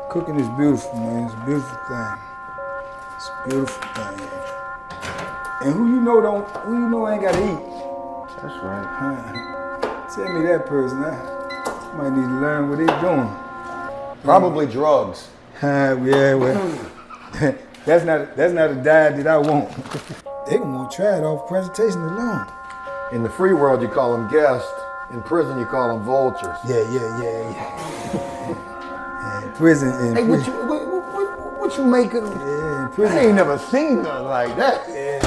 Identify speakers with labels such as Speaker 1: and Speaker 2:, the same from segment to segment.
Speaker 1: Cooking is beautiful, man. It's a beautiful thing. It's a beautiful thing. And who you know ain't gotta eat?
Speaker 2: That's right.
Speaker 1: Tell me that person. I might need to learn what they doing.
Speaker 2: Probably drugs.
Speaker 1: Yeah, well, that's not a diet that I want. They gonna want to try it off presentation alone.
Speaker 2: In the free world, you call them guests. In prison, you call them vultures.
Speaker 1: Yeah. Prison.
Speaker 2: Hey, what you making?
Speaker 1: Yeah, in prison.
Speaker 2: I ain't never seen nothing like that.
Speaker 1: Yeah.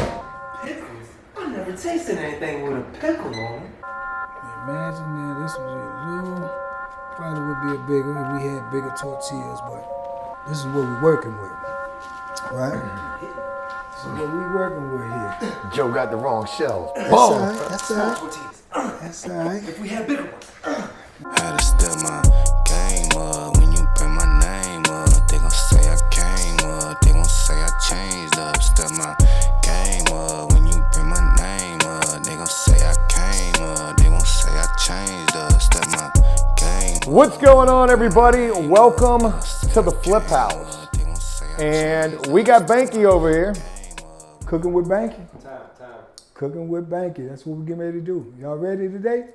Speaker 3: Pickles? I never tasted anything with a pickle on it.
Speaker 1: Imagine that this was a little, probably would be a bigger if we had bigger tortillas, but this is what we're working with, right? This is what we're working with here.
Speaker 2: Joe got the wrong shells.
Speaker 1: That's all right. That's all right.
Speaker 3: Tortillas.
Speaker 1: That's all right.
Speaker 3: If we had bigger ones.
Speaker 4: Had to step my game up when you bring my name up. They gon' say I came up, they gon' say I changed up. Step my game up when you bring my name up. They gon' say I came up, they gon' say I changed up. Step my game up.
Speaker 2: What's going on, everybody? Welcome to the Flip House. And we got Banky over here.
Speaker 1: Cooking with Banky.
Speaker 3: Time.
Speaker 1: Cooking with Banky. That's what we're getting ready to do. Y'all ready today?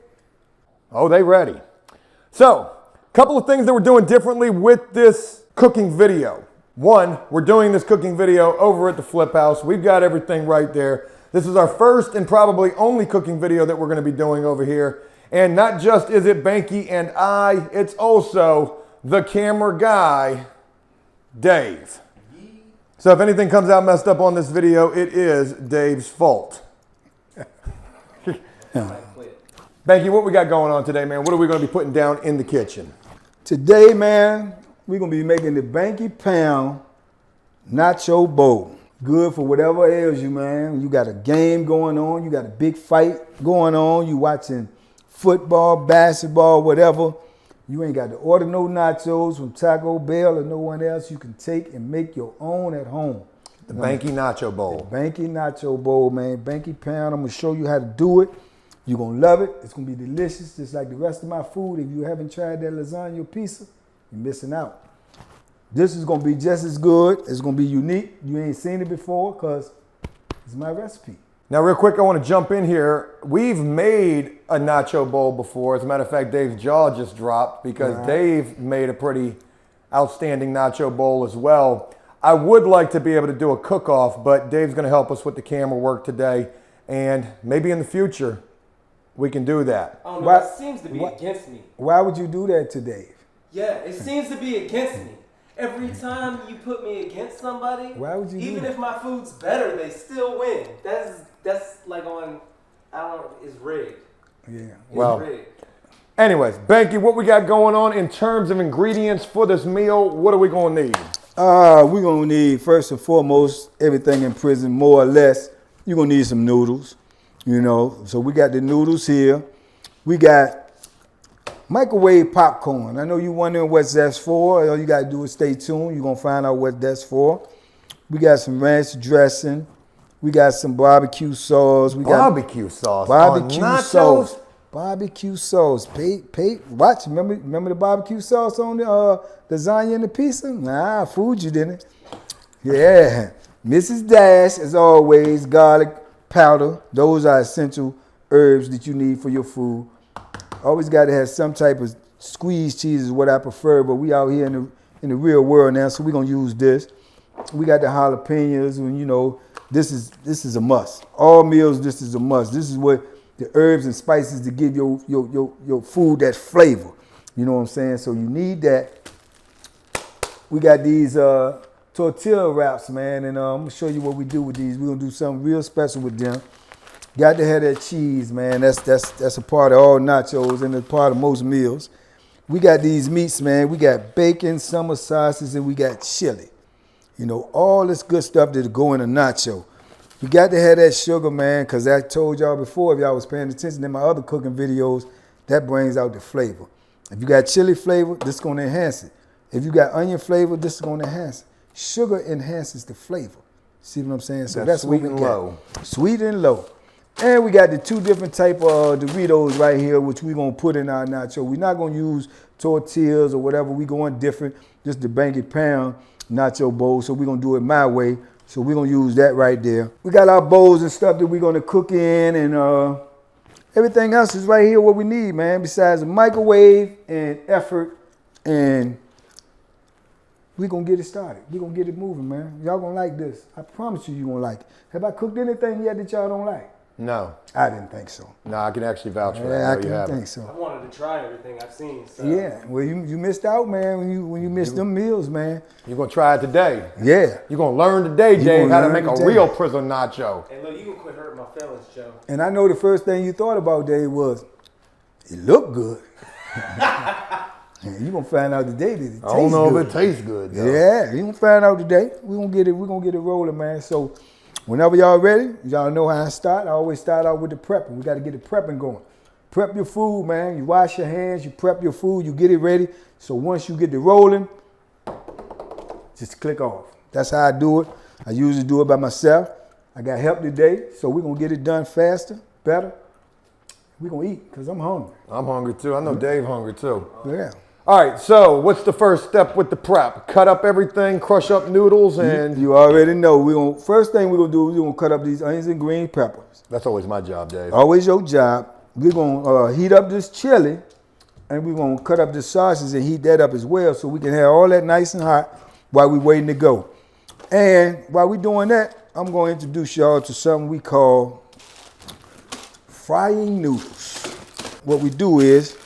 Speaker 2: Oh, they ready. So, a couple of things that we're doing differently with this cooking video. One, we're doing this cooking video over at the Flip House. We've got everything right there. This is our first and probably only cooking video that we're going to be doing over here. And not just is it Banky and I, it's also the camera guy, Dave. So if anything comes out messed up on this video, it is Dave's fault. Banky, what we got going on today, man? What are we going to be putting down in the kitchen?
Speaker 1: Today, man, we're going to be making the Banky Pound Nacho Bowl. Good for whatever ails you, man. You got a game going on. You got a big fight going on. You watching football, basketball, whatever. You ain't got to order no nachos from Taco Bell or no one else. You can take and make your own at home.
Speaker 2: The Banky Nacho Bowl.
Speaker 1: The Banky Nacho Bowl, man. Banky Pound. I'm going to show you how to do it. You're going to love it. It's going to be delicious, just like the rest of my food. If you haven't tried that lasagna or pizza, you're missing out. This is going to be just as good. It's going to be unique. You ain't seen it before because it's my recipe.
Speaker 2: Now, real quick, I want to jump in here. We've made a nacho bowl before. As a matter of fact, Dave's jaw just dropped because Dave made a pretty outstanding nacho bowl as well. I would like to be able to do a cook-off, but Dave's going to help us with the camera work today. And maybe in the future, we can do that.
Speaker 3: I don't know, it seems to be against me.
Speaker 1: Why would you do that to Dave?
Speaker 3: Yeah, it seems to be against me. Every time you put me against somebody,
Speaker 1: Why would you do
Speaker 3: even
Speaker 1: that?
Speaker 3: if my food's better, they still win. That's like it's rigged.
Speaker 1: Yeah.
Speaker 2: Well,
Speaker 3: It's rigged.
Speaker 2: anyways, Banky, what we got going on in terms of ingredients for this meal? What are we going to need?
Speaker 1: We're going to need, first and foremost, everything in prison, more or less. You're going to need some noodles, you know. So we got the noodles here. We got microwave popcorn. I know you're wondering what that's for. All you got to do is stay tuned. You're going to find out what that's for. We got some ranch dressing. We got some barbecue sauce.
Speaker 2: Barbecue sauce.
Speaker 1: Barbecue
Speaker 2: on nachos?
Speaker 1: sauce. Barbecue sauce. Watch. Remember the barbecue sauce on the lasagna and the pizza? Nah, I fooled you, didn't it? Yeah. Mrs. Dash, as always, garlic powder. Those are essential herbs that you need for your food. Always got to have some type of squeezed cheese is what I prefer, but we out here in the real world now, so we're going to use this. We got the jalapenos, and you know, this is a must. All meals, this is a must. This is what the herbs and spices to give your food that flavor. You know what I'm saying? So you need that. We got these tortilla wraps, man, and I'm gonna show you what we do with these. We're gonna do something real special with them. Got to have that cheese, man. That's a part of all nachos and a part of most meals. We got these meats, man. We got bacon, summer sauces, and we got chili. You know, all this good stuff that go in a nacho. You got to have that sugar, man, because I told y'all before, if y'all was paying attention in my other cooking videos, that brings out the flavor. If you got chili flavor, this is going to enhance it. If you got onion flavor, this is going to enhance it. Sugar enhances the flavor. See what I'm saying? So that's
Speaker 2: sweet
Speaker 1: what we
Speaker 2: and
Speaker 1: got.
Speaker 2: low.
Speaker 1: Sweet and low. And we got the 2 different type of Doritos right here, which we're going to put in our nacho. We're not going to use tortillas or whatever. We're going different, just the bank it pound nacho bowl. So we're going to do it my way. So we're going to use that right there. We got our bowls and stuff that we're going to cook in, and everything else is right here what we need, man, besides a microwave and effort, and we're going to get it started. We're going to get it moving, man. Y'all going to like this. I promise you're going to like it. Have I cooked anything yet that y'all don't like?
Speaker 2: No.
Speaker 1: I didn't think so.
Speaker 2: No, I can actually vouch for
Speaker 1: Yeah,
Speaker 2: that.
Speaker 1: I didn't think so.
Speaker 3: I wanted to try everything I've seen. So.
Speaker 1: Yeah, well, you missed out, man, when you missed them meals, man.
Speaker 2: You're going to try it today.
Speaker 1: Yeah.
Speaker 2: You're going to learn today,
Speaker 1: You
Speaker 2: Dave,
Speaker 1: gonna
Speaker 2: how to
Speaker 1: learn
Speaker 2: make a
Speaker 1: today.
Speaker 2: real prison nacho.
Speaker 3: Hey, look, you can quit hurting my feelings, Joe.
Speaker 1: And I know the first thing you thought about, Dave, was, it looked good. You're going to find out today that it tastes good.
Speaker 2: I don't know if it tastes good, though.
Speaker 1: Yeah, you're going to find out today. We're going to get it rolling, man. So whenever y'all ready, y'all know how I start. I always start out with the prepping. We got to get the prepping going. Prep your food, man. You wash your hands, you prep your food, you get it ready. So once you get it rolling, just click off. That's how I do it. I usually do it by myself. I got help today, so we're going to get it done faster, better. We're going to eat because I'm hungry.
Speaker 2: I'm hungry, too. I know Dave hungry, too.
Speaker 1: Yeah.
Speaker 2: All right, so what's the first step with the prep? Cut up everything, crush up noodles, and...
Speaker 1: You already know. First thing we're going to do is we're going to cut up these onions and green peppers.
Speaker 2: That's always my job, Dave.
Speaker 1: Always your job. We're going to heat up this chili, and we're going to cut up the sausage and heat that up as well so we can have all that nice and hot while we're waiting to go. And while we're doing that, I'm going to introduce y'all to something we call frying noodles. What we do is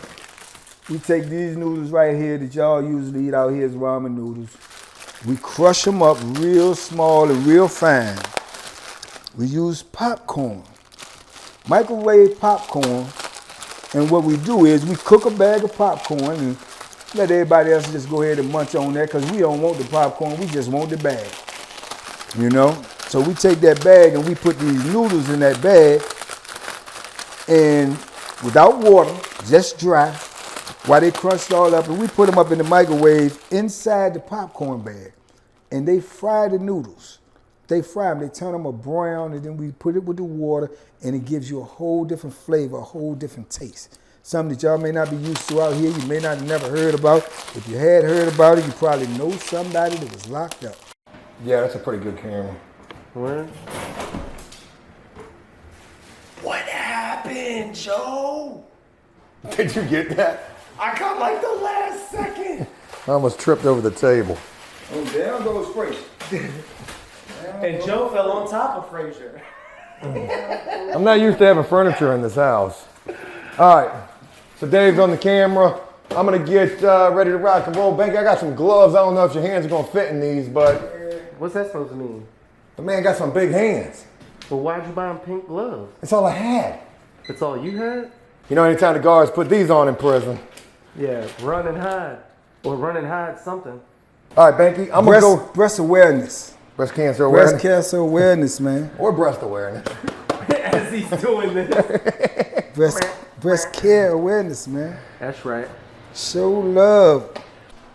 Speaker 1: we take these noodles right here that y'all usually eat out here as ramen noodles. We crush them up real small and real fine. We use popcorn, microwave popcorn. And what we do is we cook a bag of popcorn and let everybody else just go ahead and munch on that because we don't want the popcorn, we just want the bag, you know? So we take that bag and we put these noodles in that bag and without water, just dry, while they crushed all up, and we put them up in the microwave inside the popcorn bag. And they fry the noodles. They fry them, they turn them a brown, and then we put it with the water, and it gives you a whole different flavor, a whole different taste. Something that y'all may not be used to out here, you may not have never heard about. If you had heard about it, you probably know somebody that was locked up.
Speaker 2: Yeah, that's a pretty good camera.
Speaker 3: Where? What happened, Joe?
Speaker 2: Did you get that?
Speaker 3: I got like the last second.
Speaker 2: I almost tripped over the table.
Speaker 1: Oh, down goes Frazier.
Speaker 3: And Joe fell on top of Frazier.
Speaker 2: I'm not used to having furniture in this house. All right, so Dave's on the camera. I'm gonna get ready to rock and roll. Bank, I got some gloves. I don't know if your hands are gonna fit in these, but
Speaker 3: What's that supposed to mean?
Speaker 2: the man got some big hands.
Speaker 3: Well, why'd you buy him pink gloves?
Speaker 2: That's all I had.
Speaker 3: That's all you had?
Speaker 2: You know, anytime the guards put these on in prison.
Speaker 3: Yeah, run and hide. Or run and hide something.
Speaker 2: All right, Banky, I'm gonna go.
Speaker 1: Breast awareness.
Speaker 2: Breast cancer awareness.
Speaker 1: Breast cancer awareness, man.
Speaker 2: Or breast awareness.
Speaker 3: As he's doing this.
Speaker 1: Breast care awareness, man.
Speaker 3: That's right.
Speaker 1: Show love.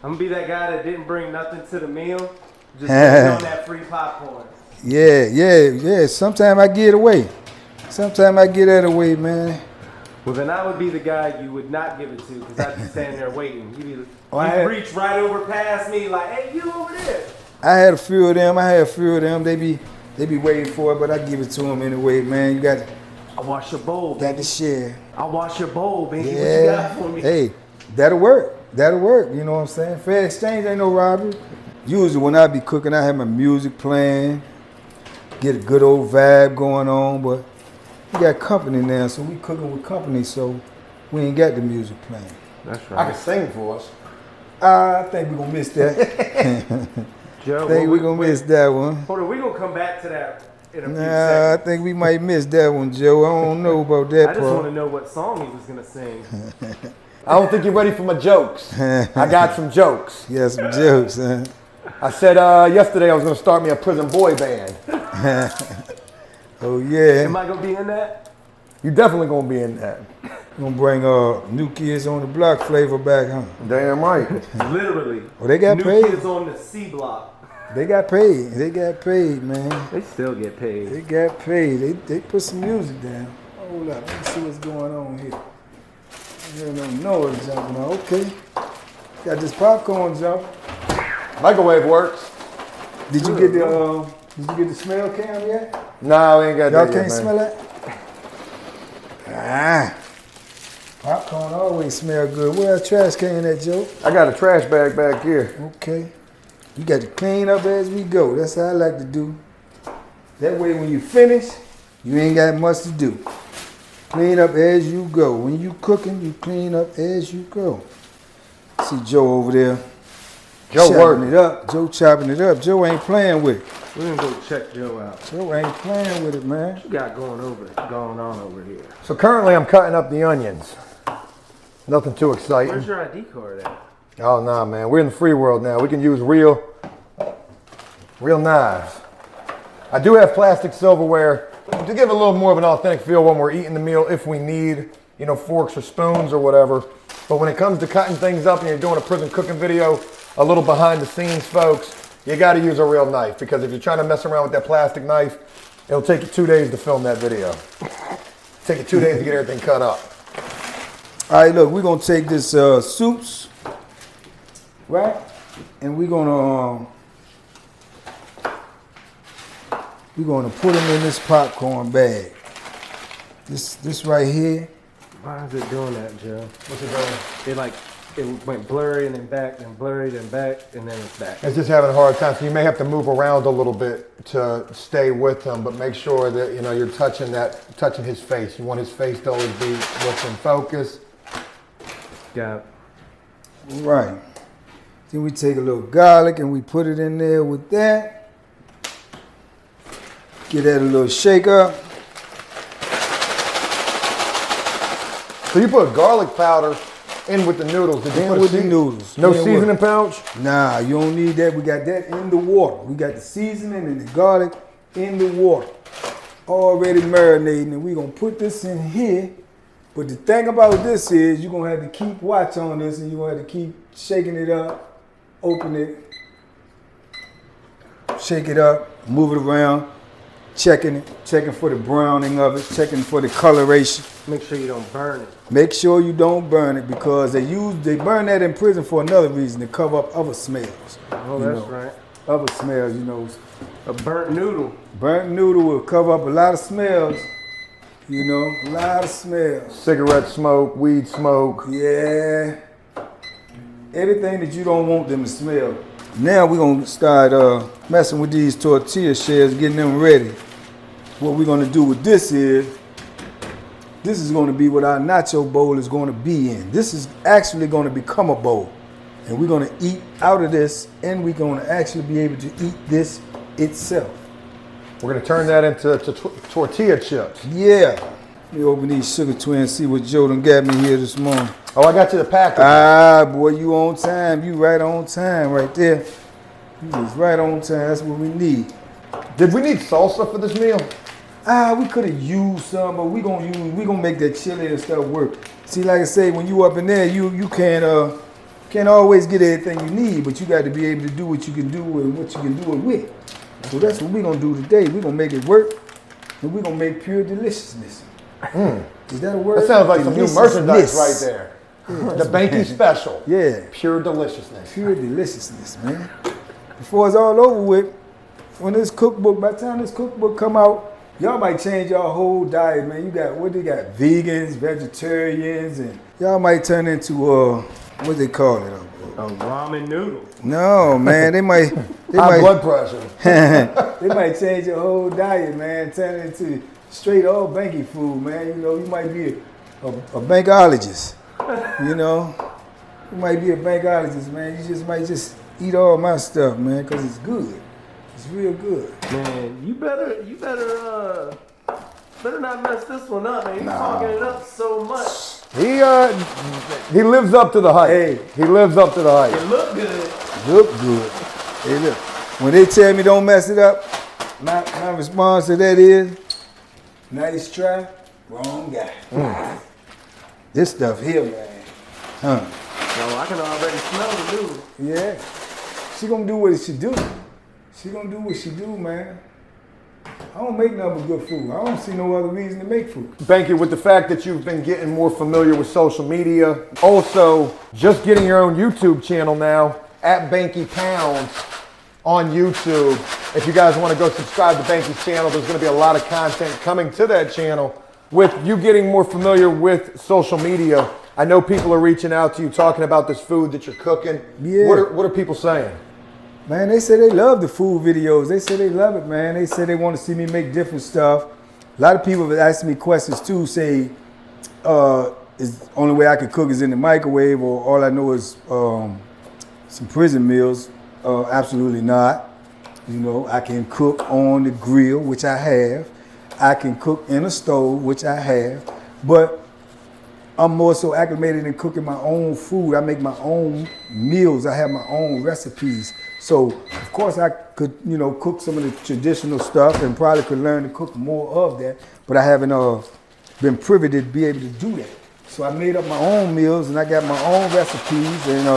Speaker 3: I'm gonna be that guy that didn't bring nothing to the meal. Just waiting on that free popcorn.
Speaker 1: Yeah. Sometimes I get away. Sometimes I get that away, man.
Speaker 3: Well, then I would be the guy you would not give it to because I'd be standing there waiting. You'd reach right over past me like, hey, you over there.
Speaker 1: I had a few of them. They be waiting for it, but I give it to them anyway, man. You got
Speaker 3: I wash your bowl,
Speaker 1: to
Speaker 3: baby.
Speaker 1: share.
Speaker 3: I wash your bowl, baby. What you
Speaker 1: Yeah.
Speaker 3: got for me?
Speaker 1: Hey, that'll work. You know what I'm saying? Fair exchange ain't no robbery. Usually when I be cooking, I have my music playing, get a good old vibe going on, but we got company now, so we cooking with company, so we ain't got the music playing.
Speaker 3: That's
Speaker 2: I can sing for us.
Speaker 1: I think we're gonna miss that.
Speaker 3: Joe,
Speaker 1: I think we're gonna miss that one.
Speaker 3: Hold on, we're gonna come back to that in a few
Speaker 1: Nah, I
Speaker 3: seconds.
Speaker 1: think we might miss that one, Joe. I don't know about that
Speaker 3: I just want to
Speaker 1: part.
Speaker 3: know what song he was gonna sing.
Speaker 2: I don't think you're ready for my jokes. I got some jokes.
Speaker 1: Yeah, some jokes, huh?
Speaker 2: I said yesterday I was gonna start me a prison boy band.
Speaker 1: Oh yeah.
Speaker 3: Am I gonna be in that?
Speaker 2: You definitely gonna be in that.
Speaker 1: Gonna bring New Kids on the Block flavor back, huh?
Speaker 2: Damn right.
Speaker 3: Literally.
Speaker 1: Oh, they got
Speaker 3: New
Speaker 1: paid?
Speaker 3: Kids on the C block.
Speaker 1: They got paid. They got paid, man.
Speaker 3: They still get paid.
Speaker 1: They got paid. They put some music down. Hold up. Let me see what's going on here. I hear no noise jumping on. Okay. Got this popcorn jump.
Speaker 2: Microwave works.
Speaker 1: Did you get the smell cam yet?
Speaker 2: No, we ain't got
Speaker 1: Y'all
Speaker 2: that
Speaker 1: can't
Speaker 2: yet,
Speaker 1: smell
Speaker 2: man.
Speaker 1: that? Popcorn always smell good. Where's the trash can at, Joe?
Speaker 2: I got a trash bag back here.
Speaker 1: Okay. You got to clean up as we go. That's how I like to do. That way when you finish, you ain't got much to do. Clean up as you go. When you cooking, you clean up as you go. See Joe over there.
Speaker 2: Joe
Speaker 1: chopping it up. Joe chopping it up. Joe ain't playing with it.
Speaker 3: We're gonna go check Joe out.
Speaker 1: Joe ain't playing with it, man.
Speaker 3: What you got going on over here?
Speaker 2: So currently I'm cutting up the onions. Nothing too exciting.
Speaker 3: Where's your ID card at?
Speaker 2: Oh, nah, man. We're in the free world now. We can use real knives. I do have plastic silverware to give a little more of an authentic feel when we're eating the meal if we need, forks or spoons or whatever. But when it comes to cutting things up and you're doing a prison cooking video, a little behind the scenes, folks, you got to use a real knife, because if you're trying to mess around with that plastic knife, it'll take you 2 days to film that video. Take you 2 days to get everything cut up.
Speaker 1: All right, look, we're going to take this soups, right? And we're going to put them in this popcorn bag. This right here.
Speaker 3: Why is it doing that, Joe?
Speaker 2: What's it doing?
Speaker 3: It went blurry and then back, then blurry, then back, and then it's back.
Speaker 2: It's just having a hard time, so you may have to move around a little bit to stay with him, but make sure that you're touching his face. You want his face to always be what's in focus.
Speaker 3: Got it.
Speaker 1: Right. Then we take a little garlic and we put it in there with that. Get that a little shake up.
Speaker 2: So you put garlic powder in with the noodles. Did you
Speaker 1: In
Speaker 2: put
Speaker 1: with the noodles.
Speaker 2: No
Speaker 1: In with
Speaker 2: seasoning
Speaker 1: it.
Speaker 2: pouch?
Speaker 1: Nah, you don't need that. We got that in the water. We got the seasoning and the garlic in the water. Already marinating, and we're going to put this in here. But the thing about this is you're going to have to keep watch on this, and you're going to have to keep shaking it up, open it, shake it up, move it around, checking for the browning of it, checking for the coloration.
Speaker 3: Make sure you don't burn it.
Speaker 1: Make sure you don't burn it, because they burn that in prison for another reason, to cover up other smells.
Speaker 3: Oh, that's right.
Speaker 1: Other smells,
Speaker 3: A burnt noodle.
Speaker 1: Burnt noodle will cover up a lot of smells, a lot of smells.
Speaker 2: Cigarette smoke, weed smoke.
Speaker 1: Yeah. Everything that you don't want them to smell. Now we're going to start messing with these tortilla shells, getting them ready. What we're going to do with this is going to be what our nacho bowl is going to be in. This is actually going to become a bowl. And we're going to eat out of this, and we're going to actually be able to eat this itself.
Speaker 2: We're going to turn that into tortilla chips.
Speaker 1: Yeah. Let me open these sugar twins, see what Joe done got me here this morning.
Speaker 2: Oh, I got you the package.
Speaker 1: Ah, boy, you on time. You right on time right there. You was right on time. That's what we need.
Speaker 2: Did we need salsa for this meal?
Speaker 1: We could have used some, but we gonna make that chili and stuff work. See, like I say, when you up in there, you can't always get everything you need, but you got to be able to do what you can do and what you can do it with. So that's what we're gonna do today. We're gonna make it work, and we're gonna make pure deliciousness. Is that a word?
Speaker 2: That sounds like some new merchandise right there.
Speaker 1: Yeah,
Speaker 2: the Banky Special.
Speaker 1: Yeah.
Speaker 2: Pure deliciousness.
Speaker 1: Pure deliciousness, man. Before it's all over with, by the time this cookbook come out, y'all might change your whole diet, man. You got vegans, vegetarians, and y'all might turn into what they call it?
Speaker 3: A ramen noodle.
Speaker 1: No, man, they might
Speaker 2: Blood pressure.
Speaker 1: they might change your whole diet, man. Turn it into straight old banky food, man. You might be a bankologist. You might be a bankologist, man. You might just eat all my stuff, man, because it's good. It's real good.
Speaker 3: Man, you better not mess this one up, man. You're talking it up so much.
Speaker 2: He lives up to the hype.
Speaker 1: Hey.
Speaker 2: He lives up to the hype.
Speaker 3: It look good.
Speaker 1: Look good. Hey, look. When they tell me don't mess it up, my response to that is, nice try, wrong guy. This stuff here, man. Huh.
Speaker 3: No, I can already smell the noodle.
Speaker 1: Yeah. She gonna do what it should do. She gonna do what she do, man. I don't make nothing but good food. I don't see no other reason to make food.
Speaker 2: Banky, with the fact that you've been getting more familiar with social media, also just getting your own YouTube channel now, at Banky Pounds on YouTube. If you guys want to go subscribe to Banky's channel, there's going to be a lot of content coming to that channel. With you getting more familiar with social media, I know people are reaching out to you talking about this food that you're cooking.
Speaker 1: Yeah.
Speaker 2: What are people saying?
Speaker 1: Man, they say they love the food videos. They say they love it, man. They say they want to see me make different stuff. A lot of people have asked me questions too, say, is the only way I can cook is in the microwave, or all I know is some prison meals. Absolutely not. You know, I can cook on the grill, which I have. I can cook in a stove, which I have. But I'm more so acclimated in cooking my own food. I make my own meals. I have my own recipes. So, of course, I could, you know, cook some of the traditional stuff and probably could learn to cook more of that. But I haven't been privy to be able to do that. So I made up my own meals and I got my own recipes, and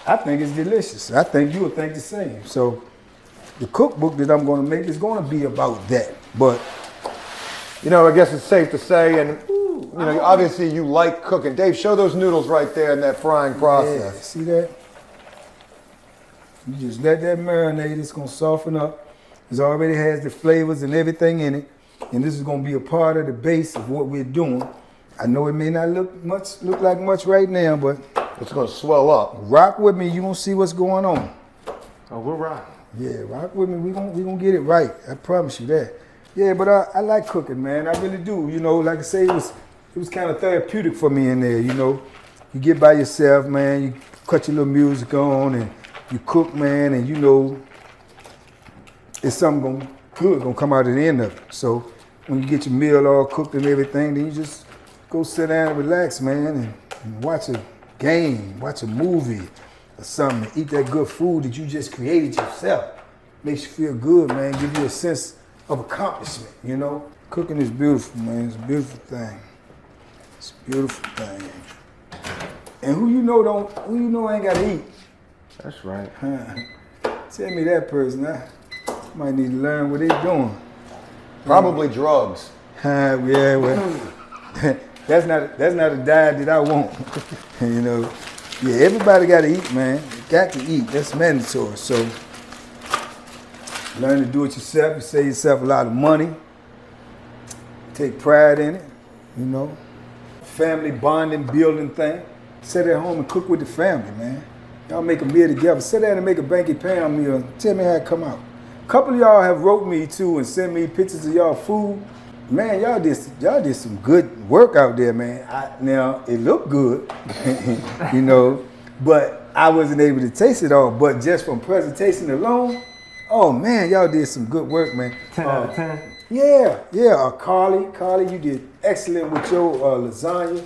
Speaker 1: I think it's delicious. I think you would think the same. So the cookbook that I'm going to make is going to be about that. But,
Speaker 2: you know, I guess it's safe to say, and you know, obviously you like cooking. Dave, show those noodles right there in that frying process.
Speaker 1: Yeah, see that? You just let that marinate. It's going to soften up. It already has the flavors and everything in it. And this is going to be a part of the base of what we're doing. I know it may not look like much right now, but
Speaker 2: it's going to swell up.
Speaker 1: Rock with me. You're going to see what's going on.
Speaker 3: Oh, we're rocking.
Speaker 1: Yeah, rock with me. We're gonna get it right. I promise you that. Yeah, but I like cooking, man. I really do. You know, like I say, it was kind of therapeutic for me in there, you know. You get by yourself, man. You cut your little music on and you cook, man, and you know it's something good gonna come out at the end of it. So when you get your meal all cooked and everything, then you just go sit down and relax, man, and watch a game, watch a movie or something, eat that good food that you just created yourself. Makes you feel good, man, give you a sense of accomplishment, you know? Cooking is beautiful, man. It's a beautiful thing. It's a beautiful thing. And who you know ain't gotta eat?
Speaker 3: That's right.
Speaker 1: Tell me that person. I might need to learn what they doing.
Speaker 2: Probably drugs.
Speaker 1: Yeah, well, that's not a diet that I want. You know, yeah, everybody got to eat, man. You got to eat. That's mandatory. So learn to do it yourself. You save yourself a lot of money. Take pride in it. You know, family bonding, building thing. Sit at home and cook with the family, man. Y'all make a meal together. Sit down and make a Banky Pound meal. Tell me how it come out. A couple of y'all have wrote me too and sent me pictures of y'all food. Man, y'all did some good work out there, man. Now it looked good, you know, but I wasn't able to taste it all. But just from presentation alone, oh man, y'all did some good work, man.
Speaker 3: 10 out of 10.
Speaker 1: Yeah. Carly, you did excellent with your lasagna.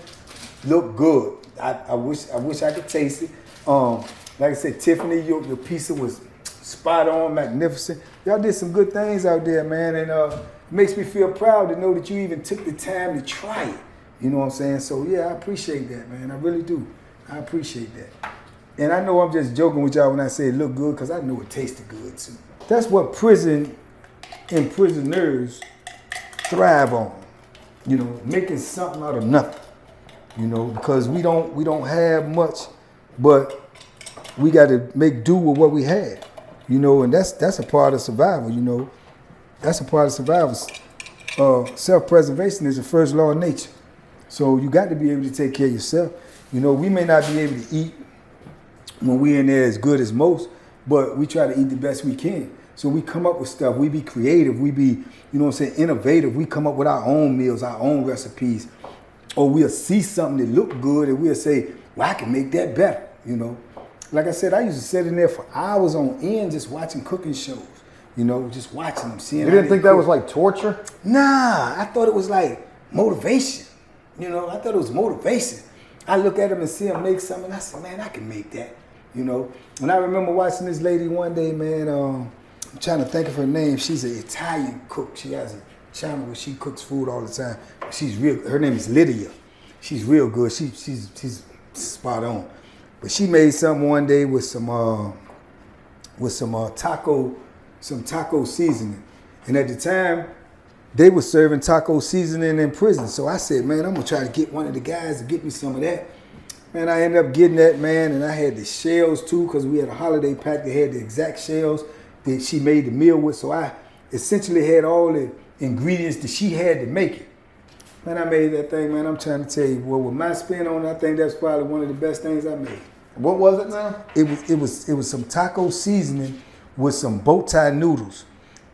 Speaker 1: Looked good. I wish I could taste it. Like I said, Tiffany, your pizza was spot on, magnificent. Y'all did some good things out there, man, and it makes me feel proud to know that you even took the time to try it. You know what I'm saying? So yeah, I appreciate that, man. I really do. I appreciate that. And I know I'm just joking with y'all when I say it looked good, because I know it tasted good too. That's what prison and prisoners thrive on. You know, making something out of nothing. You know, because we don't have much, but we got to make do with what we have. You know, and that's a part of survival, you know. That's a part of survival. Self-preservation is the first law of nature. So you got to be able to take care of yourself. You know, we may not be able to eat when we're in there as good as most, but we try to eat the best we can. So we come up with stuff. We be creative. We be, you know what I'm saying, innovative. We come up with our own meals, our own recipes. Or we'll see something that look good and we'll say, well, I can make that better, you know. Like I said, I used to sit in there for hours on end just watching cooking shows, you know, just watching them, seeing.
Speaker 2: You didn't think that was like torture?
Speaker 1: Nah, I thought it was like motivation. You know, I thought it was motivation. I look at them and see them make something, and I said, man, I can make that, you know. And I remember watching this lady one day, man, I'm trying to think of her name. She's an Italian cook. She has a channel where she cooks food all the time. Her name is Lydia. She's real good. She's spot on. But she made something one day with some taco some taco seasoning. And at the time, they were serving taco seasoning in prison. So I said, man, I'm gonna try to get one of the guys to get me some of that. Man, I ended up getting that, man, and I had the shells too, because we had a holiday pack that had the exact shells that she made the meal with. So I essentially had all the ingredients that she had to make it. Man, I made that thing, man. I'm trying to tell you, well, with my spin on it, I think that's probably one of the best things I made.
Speaker 2: What was it now?
Speaker 1: It was some taco seasoning with some bow tie noodles.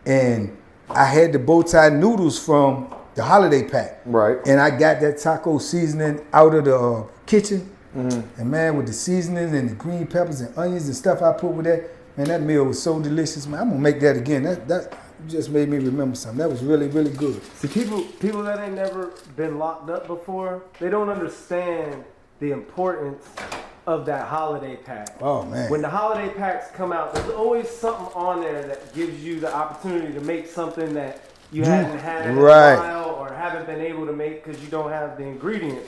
Speaker 1: And I had the bow tie noodles from the holiday pack.
Speaker 2: Right.
Speaker 1: And I got that taco seasoning out of the kitchen. Mm-hmm. And man, with the seasonings and the green peppers and onions and stuff I put with that, man, that meal was so delicious, man. I'm gonna make that again. That just made me remember something. That was really, really good.
Speaker 3: See, people that ain't never been locked up before, they don't understand the importance of that holiday pack.
Speaker 1: Oh man.
Speaker 3: When the holiday packs come out, there's always something on there that gives you the opportunity to make something that you hadn't had in a while or haven't been able to make because you don't have the ingredients.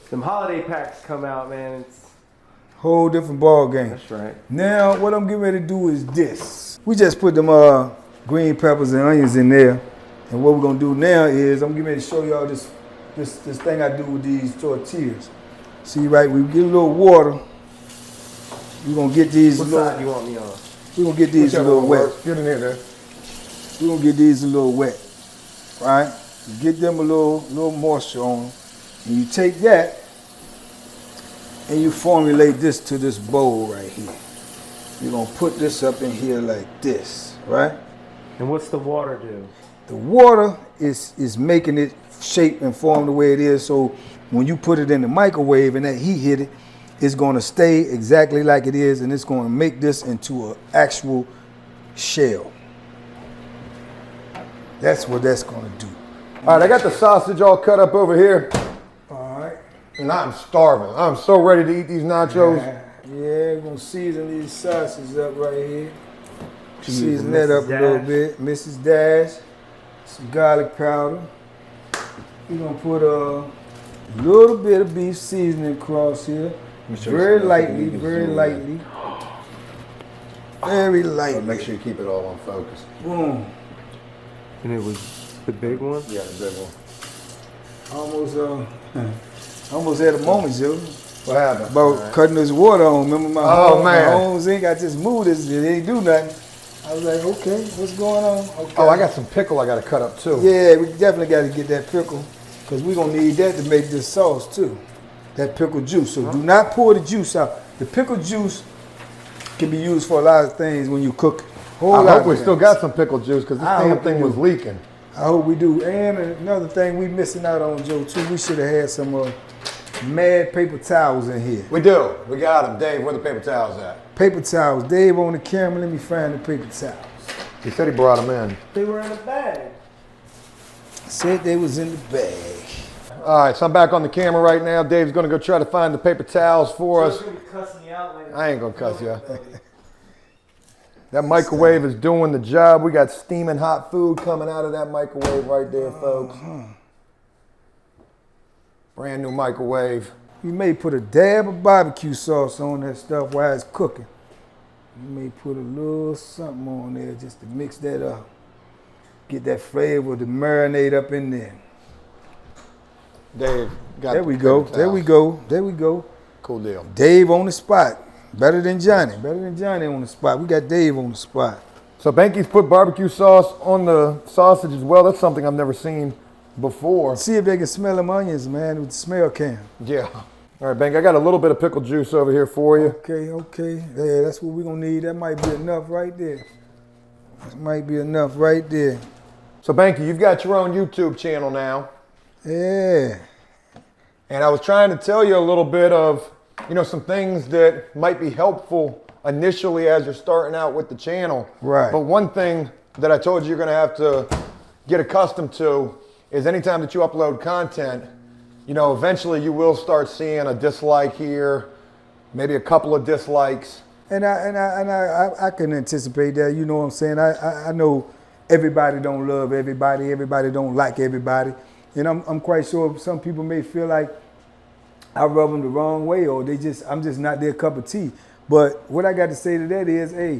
Speaker 3: Them holiday packs come out, man. It's
Speaker 1: whole different ball game.
Speaker 3: That's right.
Speaker 1: Now what I'm getting ready to do is this. We just put them green peppers and onions in there. And what we're gonna do now is I'm getting ready to show y'all this thing I do with these tortillas. See, right, we get a little water. We're gonna get these
Speaker 3: What side you want me on?
Speaker 1: We're gonna get these a little wet.
Speaker 2: Get in there.
Speaker 1: We're gonna get these a little wet. Right? Get them a little moisture on them. And you take that and you formulate this to this bowl right here. You're gonna put this up in here like this, right?
Speaker 3: And what's the water do?
Speaker 1: The water is making it shape and form the way it is, so when you put it in the microwave and that heat hit it, it's gonna stay exactly like it is, and it's gonna make this into an actual shell. That's what that's gonna do.
Speaker 2: All right, I got the sausage all cut up over here.
Speaker 1: All right.
Speaker 2: And I'm starving. I'm so ready to eat these nachos.
Speaker 1: Yeah, we're gonna season these sausages up right here. Season that up a little bit. Mrs. Dash, some garlic powder. We're gonna put a little bit of beef seasoning across here. Very lightly, very lightly. Very lightly.
Speaker 2: Make sure you keep it all on focus.
Speaker 1: Boom.
Speaker 3: And it was the big one?
Speaker 2: Yeah, the big one.
Speaker 1: Almost at a moment, Joe.
Speaker 2: What happened?
Speaker 1: About cutting this water on. Remember my home zinc, I just moved this, it ain't do nothing. I was like, okay, what's going on? Okay.
Speaker 2: Oh, I got some pickle I got to cut up too.
Speaker 1: Yeah, we definitely got to get that pickle because we're going to need that to make this sauce too. That pickle juice. So do not pour the juice out. The pickle juice can be used for a lot of things when you cook.
Speaker 2: I hope we still got some pickle juice because this damn thing was leaking.
Speaker 1: I hope we do. And another thing we missing out on, Joe, too, we should have had some mad paper towels in here.
Speaker 2: We do. We got them. Dave, where the paper towels at?
Speaker 1: Paper towels. Dave on the camera. Let me find the paper towels.
Speaker 2: He said he brought them in.
Speaker 3: They were in a bag.
Speaker 1: Said they was in the bag.
Speaker 2: All right, so I'm back on the camera right now. Dave's going to go try to find the paper towels for us.
Speaker 3: Gonna be cussing you out later.
Speaker 2: I ain't going to cuss you out. That microwave is doing the job. We got steaming hot food coming out of that microwave right there, folks. Brand new microwave.
Speaker 1: You may put a dab of barbecue sauce on that stuff while it's cooking. You may put a little something on there just to mix that up. Get that flavor to marinate up in there.
Speaker 2: Dave got
Speaker 1: There we go. There we go. There we go.
Speaker 2: Cool deal.
Speaker 1: Dave on the spot. Better than Johnny. Better than Johnny on the spot. We got Dave on the spot.
Speaker 2: So Banky's put barbecue sauce on the sausage as well. That's something I've never seen before.
Speaker 1: See if they can smell them onions, man, with the smell can.
Speaker 2: Yeah. All right, Banky, I got a little bit of pickle juice over here for you.
Speaker 1: Okay. Yeah, that's what we're going to need. That might be enough right there. That might be enough right there.
Speaker 2: So Banky, you've got your own YouTube channel now.
Speaker 1: Yeah.
Speaker 2: And I was trying to tell you a little bit of, some things that might be helpful initially as you're starting out with the channel.
Speaker 1: Right.
Speaker 2: But one thing that I told you you're going to have to get accustomed to is anytime that you upload content, eventually you will start seeing a dislike here, maybe a couple of dislikes.
Speaker 1: And I can anticipate that. You know what I'm saying? I know everybody don't love everybody. Everybody don't like everybody. And I'm quite sure some people may feel like I rub them the wrong way or I'm just not their cup of tea. But what I got to say to that is, hey,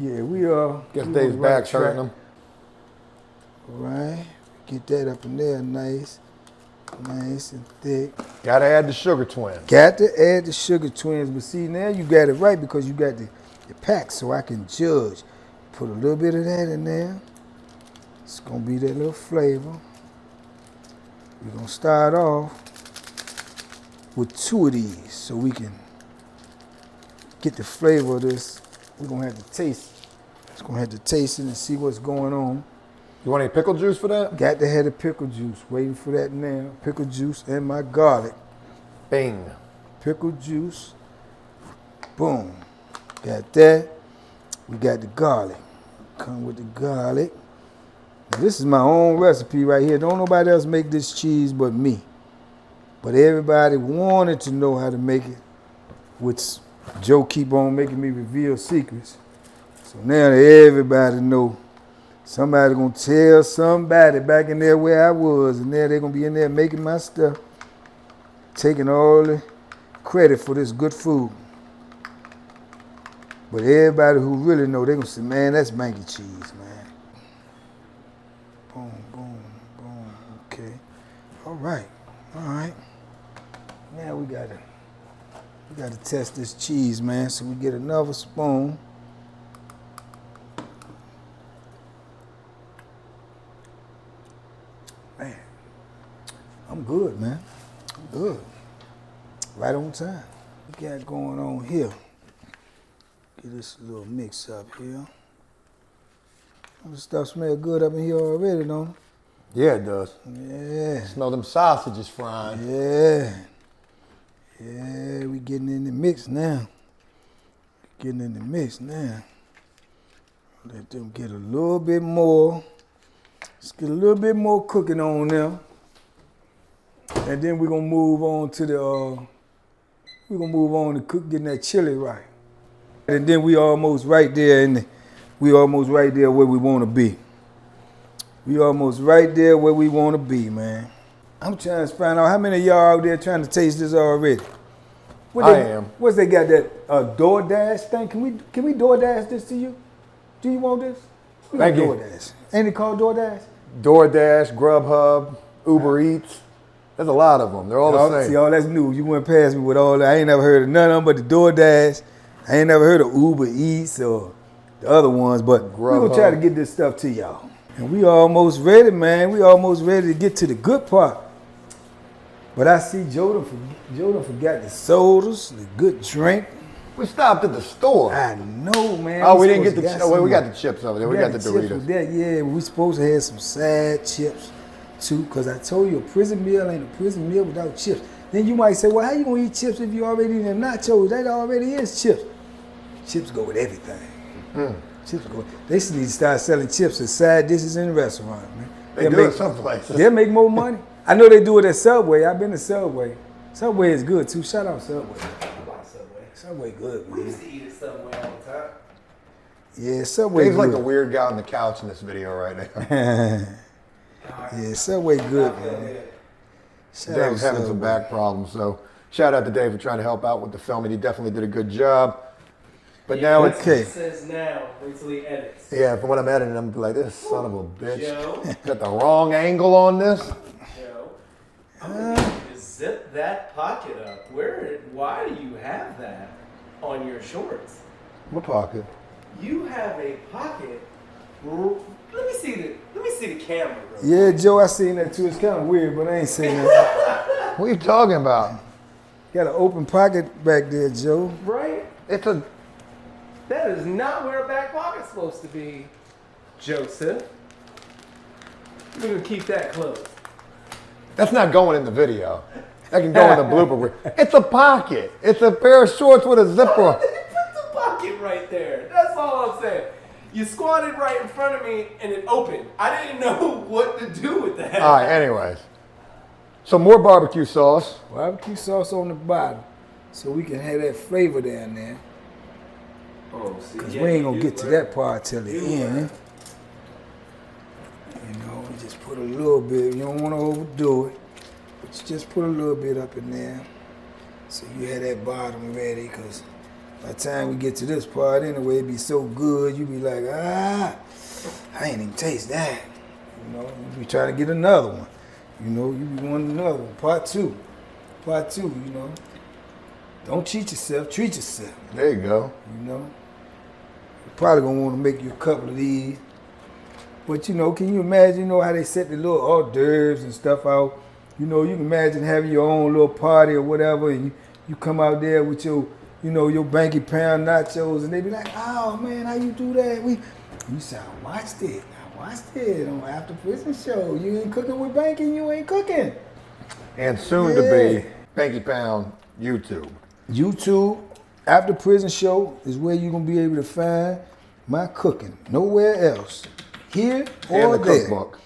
Speaker 1: Yeah, we
Speaker 2: Guess
Speaker 1: we
Speaker 2: Dave's
Speaker 1: on the right
Speaker 2: back's hurting
Speaker 1: track.
Speaker 2: him.
Speaker 1: Right. Get that up in there nice. Nice and thick.
Speaker 2: Gotta add the sugar twins.
Speaker 1: Got to add the sugar twins, but see now you got it right because you got the pack, so I can judge. Put a little bit of that in there. It's gonna be that little flavor. We're gonna start off with 2 of these so we can get the flavor of this. We're gonna have to taste. It's gonna have to taste it and see what's going on.
Speaker 2: You want any pickle juice for that?
Speaker 1: Got to have the pickle juice. Waiting for that now. Pickle juice and my garlic.
Speaker 2: Bing.
Speaker 1: Pickle juice. Boom. Got that. We got the garlic. Come with the garlic. Now, this is my own recipe right here. Don't nobody else make this cheese but me. But everybody wanted to know how to make it, which Joe keep on making me reveal secrets. So now everybody know. Somebody gonna tell somebody back in there where I was, and now they're gonna be in there making my stuff, taking all the credit for this good food. But everybody who really know, they gonna say, man, that's manky cheese, man. Boom, boom, boom, okay. All right. Now we gotta test this cheese, man, so we get another spoon. Man, I'm good, man. I'm good. Right on time. We got going on here. Get this little mix up here. All this stuff smell good up in here already, don't it?
Speaker 2: Yeah, it does.
Speaker 1: Yeah.
Speaker 2: Smell them sausages frying.
Speaker 1: Yeah. Yeah, we getting in the mix now. Let them get a little bit more. Let's get a little bit more cooking on them. And then we're gonna move on to getting that chili right. And then we almost right there where we wanna be. Man. I'm trying to find out how many of y'all out there trying to taste this already.
Speaker 2: I am.
Speaker 1: What's they got that DoorDash thing? Can we DoorDash this to you? Do you want this?
Speaker 2: Thank you.
Speaker 1: DoorDash. Ain't it called DoorDash?
Speaker 2: DoorDash, Grubhub, Uber Eats. There's a lot of them. They're all the same.
Speaker 1: See, all that's new. You went past me with all that. I ain't never heard of none of them but the DoorDash. I ain't never heard of Uber Eats or the other ones, but we're going to try to get this stuff to y'all. And we almost ready, man. We almost ready to get to the good part. But I see Joe forgot the sodas, the good drink.
Speaker 2: We stopped at the store.
Speaker 1: I know, man.
Speaker 2: Oh, we didn't get the chips. Oh, we got the chips over there. We got the Doritos.
Speaker 1: Yeah, we supposed to have some sad chips too, because I told you a prison meal ain't a prison meal without chips. Then you might say, well, how you gonna eat chips if you already eating nachos? That already is chips. Chips go with everything. Chips go. They need to start selling chips as side dishes in the restaurant, man.
Speaker 2: They do it some places.
Speaker 1: They'll make more money. I know they do it at Subway. I've been to Subway. Subway is good too. Shout out Subway. Subway good, man.
Speaker 3: We used to eat at Subway all the time.
Speaker 1: Yeah, Subway
Speaker 2: He's
Speaker 1: good.
Speaker 2: like the weird guy on the couch in this video right now.
Speaker 1: Yeah, Subway good, man.
Speaker 2: Dave's having some back problems, so shout out to Dave for trying to help out with the filming. He definitely did a good job. But now it's
Speaker 1: okay.
Speaker 3: It says now, wait till he edits.
Speaker 2: Yeah, from what I'm editing, I'm like, this son of a bitch.
Speaker 3: Joe,
Speaker 2: Got the wrong angle on this.
Speaker 3: Joe, I'm gonna need you to zip that pocket up. Why do you have that on your shorts?
Speaker 2: What pocket?
Speaker 3: You have a pocket. Let me see the camera.
Speaker 1: Yeah, Joe, I seen that too. It's kind of weird, but I ain't seen that.
Speaker 2: What are you talking about?
Speaker 1: Got an open pocket back there, Joe.
Speaker 3: Right?
Speaker 2: It's a...
Speaker 3: That is not where a back pocket's supposed to be, Joseph. We're gonna keep that closed.
Speaker 2: That's not going in the video. That can go in the blooper reel. It's a pocket. It's a pair of shorts with a zipper.
Speaker 3: Put the pocket right there. That's all I'm saying. You squatted right in front of me and it opened. I didn't know what to do with that.
Speaker 2: All right, anyways. So more barbecue sauce.
Speaker 1: Barbecue sauce on the bottom so we can have that flavor down there.
Speaker 3: Oh, see,
Speaker 1: Because we ain't going to get to that part till the end. You know, we just put a little bit. You don't want to overdo it. But you just put a little bit up in there so you have that bottom ready because By the time we get to this part anyway, it be so good, you be like, I ain't even taste that. You know, you be trying to get another one. You know, you be wanting another one. Part two, you know. Don't cheat yourself, treat yourself.
Speaker 2: There you go.
Speaker 1: You know. You're probably gonna want to make you a couple of these. But you know, can you imagine, you know, how they set the little hors d'oeuvres and stuff out? You know, you can imagine having your own little party or whatever, and you come out there with your, you know, your banky pound nachos, and they be like, oh man, how you do that? You say, I watched it on After Prison Show. You ain't cooking with banky, you ain't cooking.
Speaker 2: And soon to be Banky Pound YouTube.
Speaker 1: YouTube, After Prison Show is where you're gonna be able to find my cooking. Nowhere else. Here or
Speaker 2: and the
Speaker 1: there.
Speaker 2: cookbook.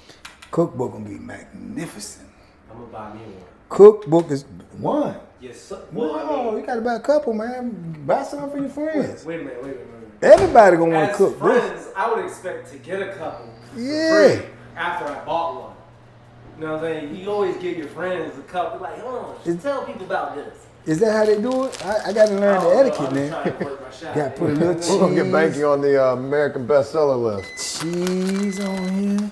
Speaker 1: Cookbook gonna be magnificent.
Speaker 3: I'm gonna buy me one.
Speaker 1: Cookbook is one.
Speaker 3: Yes, sir.
Speaker 1: No,
Speaker 3: Well, I mean,
Speaker 1: you gotta buy a couple, man. Buy some for your friends.
Speaker 3: wait a minute.
Speaker 1: Everybody gonna want to
Speaker 3: As
Speaker 1: cook.
Speaker 3: friends, I would expect to get a couple
Speaker 1: Yeah.
Speaker 3: for free after I bought one. You know what I'm saying? You always give your friends a couple, like, tell people about this.
Speaker 1: Is that how they do it? I gotta learn the etiquette,
Speaker 3: I'm
Speaker 1: man.
Speaker 3: trying to work my shot.
Speaker 1: Gotta put a little cheese.
Speaker 2: We're gonna get Banky on the American bestseller list.
Speaker 1: Cheese on here.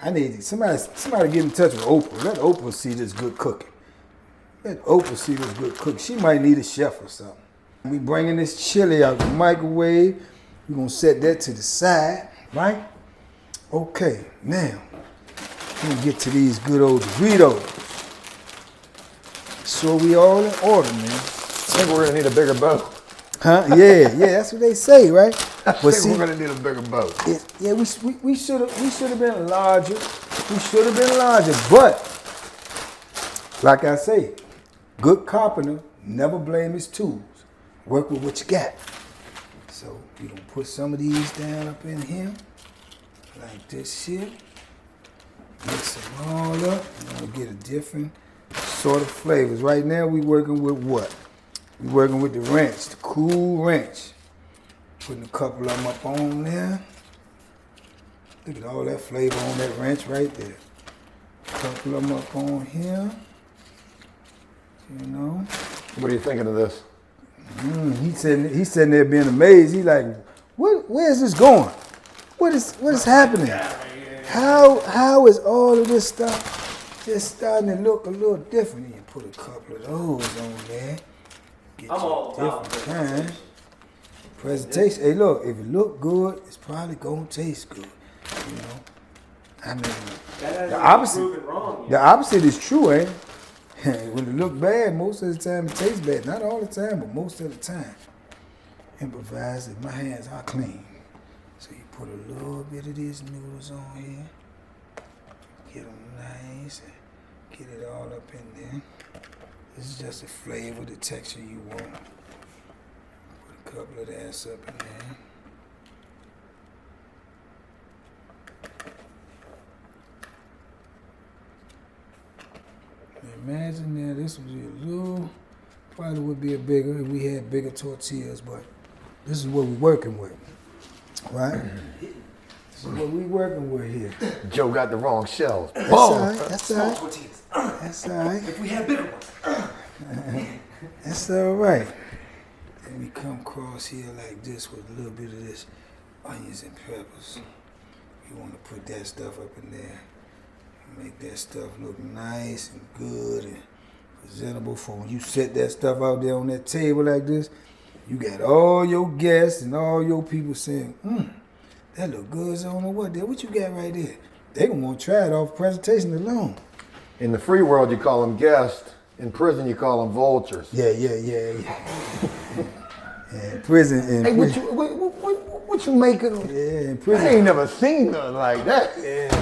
Speaker 1: I need somebody get in touch with Oprah. Let Oprah see this good cooking. She might need a chef or something. We bringing this chili out the microwave. We're gonna set that to the side, right? Okay, now let me get to these good old Doritos. So we all in order, man.
Speaker 2: I think we're gonna need a bigger boat.
Speaker 1: Huh? Yeah, that's what they say, right?
Speaker 2: I think we're gonna need a bigger boat.
Speaker 1: We should have been larger. But like I say, good carpenter never blame his tools. Work with what you got. So we gonna put some of these down up in here, like this here. Mix them all up. We're gonna get a different sort of flavors. Right now we working with what? We working with the ranch, the cool ranch. Putting a couple of them up on there. Look at all that flavor on that ranch right there. A couple of them up on here. You know.
Speaker 2: What are you thinking of this?
Speaker 1: He's sitting there being amazed. He's like, where is this going? What is happening? How is all of this stuff just starting to look a little different? You put a couple of those on there. Get
Speaker 3: I'm all about
Speaker 1: different kind. Presentation. Hey, look, if it look good, it's probably gonna taste good. You know, I mean, the opposite is true, ain't it? When it look bad, most of the time it tastes bad. Not all the time, but most of the time. Improvise it. My hands are clean. So you put a little bit of these noodles on here. Get them nice and get it all up in there. This is just the flavor, the texture you want. Put a couple of that up in there. Imagine that this would be a little, probably would be a bigger if we had bigger tortillas, but this is what we're working with, right? This is what we're working with here.
Speaker 2: Joe got the wrong shells.
Speaker 1: That's all right. That's all right.
Speaker 3: Tortillas.
Speaker 1: That's all right.
Speaker 3: If we had bigger ones.
Speaker 1: That's all right. Then we come across here like this with a little bit of this onions and peppers. You want to put that stuff up in there. Make that stuff look nice and good and presentable for when you set that stuff out there on that table like this. You got all your guests and all your people saying, that look good. So I don't know what there. What you got right there? They gonna want to try it off presentation alone.
Speaker 2: In the free world, you call them guests. In prison, you call them vultures.
Speaker 1: Yeah. In prison.
Speaker 2: Hey, what you making?
Speaker 1: Yeah, in prison.
Speaker 2: I ain't never seen nothing like that.
Speaker 1: Yeah.